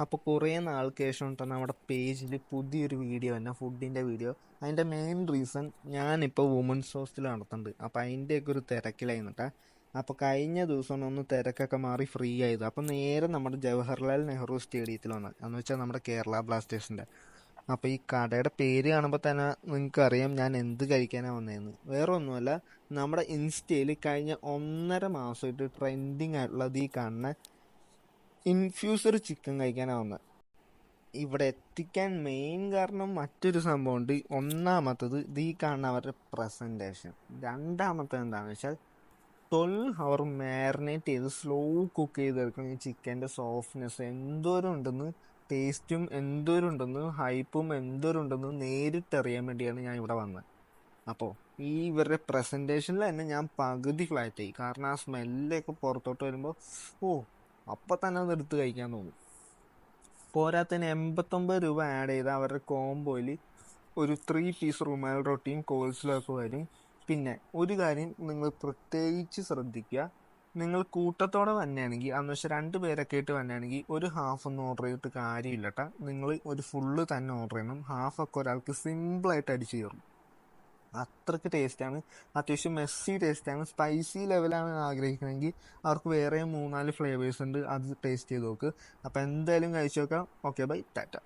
അപ്പോൾ കുറേ നാൾക്ക് ശേഷം ഉണ്ടെന്ന് നമ്മുടെ പേജിൽ പുതിയൊരു വീഡിയോ തന്നെ, ഫുഡിൻ്റെ വീഡിയോ. അതിൻ്റെ മെയിൻ റീസൺ ഞാനിപ്പോൾ വുമൻസ് ഹോസ്റ്റൽ നടത്തുന്നുണ്ട്. അപ്പോൾ അതിൻ്റെയൊക്കെ ഒരു തിരക്കിലായിരുന്നിട്ടാ. അപ്പോൾ കഴിഞ്ഞ ദിവസം ഒന്ന് തിരക്കൊക്കെ മാറി ഫ്രീ ആയത്. അപ്പോൾ നേരെ നമ്മുടെ ജവഹർലാൽ നെഹ്റു സ്റ്റേഡിയത്തിൽ വന്നത്, എന്ന് വെച്ചാൽ നമ്മുടെ കേരള ബ്ലാസ്റ്റേഴ്സിൻ്റെ. അപ്പോൾ ഈ കടയുടെ പേര് കാണുമ്പോൾ തന്നെ നിങ്ങൾക്ക് അറിയാം ഞാൻ എന്ത് കഴിക്കാനാണ് വന്നതെന്ന്. വേറെ ഒന്നുമല്ല, നമ്മുടെ ഇൻസ്റ്റയിൽ കഴിഞ്ഞ 1.5 മാസമായിട്ട് ട്രെൻഡിങ് ആയിട്ടുള്ളത് ഈ കാണുന്ന ഇൻഫ്യൂസർ ചിക്കൻ കഴിക്കാനാവുന്നത്. ഇവിടെ എത്തിക്കാൻ മെയിൻ കാരണം മറ്റൊരു സംഭവമുണ്ട്. ഒന്നാമത്തത് ഇത് ഈ കാണുന്ന അവരുടെ പ്രസൻറ്റേഷൻ. രണ്ടാമത്തത് എന്താണെന്ന് വെച്ചാൽ 12 ഹവർ മാരിനേറ്റ് ചെയ്ത് സ്ലോ കുക്ക് ചെയ്തെടുക്കുന്ന ഈ ചിക്കൻ്റെ സോഫ്റ്റ്നെസ് എന്തോരം ഉണ്ടെന്ന്, ടേസ്റ്റും എന്തോരം ഉണ്ടെന്ന്, ഹൈപ്പും എന്തോരം ഉണ്ടെന്ന് നേരിട്ടറിയാൻ വേണ്ടിയാണ് ഞാൻ ഇവിടെ വന്നത്. അപ്പോൾ ഈ ഇവരുടെ പ്രസൻറ്റേഷനിൽ തന്നെ ഞാൻ പകുതി ഫ്ലാറ്റായി. കാരണം ആ സ്മെല്ലൊക്കെ പുറത്തോട്ട് വരുമ്പോൾ അപ്പം തന്നെ അത് എടുത്ത് കഴിക്കാൻ തോന്നും. പോരാത്തതിന് 89 രൂപ ആഡ് ചെയ്ത് അവരുടെ കോംബോയിൽ ഒരു 3 പീസ് റുമാൽ റൊട്ടിയും കോൾസ്ലോ ഒക്കെ വരും. പിന്നെ ഒരു കാര്യം നിങ്ങൾ പ്രത്യേകിച്ച് ശ്രദ്ധിക്കുക, നിങ്ങൾ കൂട്ടത്തോടെ വന്നെയാണെങ്കിൽ, അന്ന് വെച്ചാൽ 2 പേരൊക്കെ ആയിട്ട് വന്നെയാണെങ്കിൽ ഒരു ഹാഫ് ഒന്നും ഓർഡർ ചെയ്തിട്ട് കാര്യമില്ല കേട്ടോ. നിങ്ങൾ ഒരു ഫുള്ള് തന്നെ ഓർഡർ ചെയ്യണം. ഹാഫൊക്കെ ഒരാൾക്ക് സിമ്പിളായിട്ട് അടിച്ചു കയറും. അത്രയ്ക്ക് ടേസ്റ്റാണ്. അത്യാവശ്യം മെസ്സി ടേസ്റ്റാണ്. സ്പൈസി ലെവലാണ് ആഗ്രഹിക്കണമെങ്കിൽ അവർക്ക് വേറെ 3-4 ഫ്ലേവേഴ്സ് ഉണ്ട്, അത് ടേസ്റ്റ് ചെയ്ത് നോക്ക്. അപ്പോൾ എന്തായാലും കഴിച്ചു നോക്കാം. Okay, bye, Tata.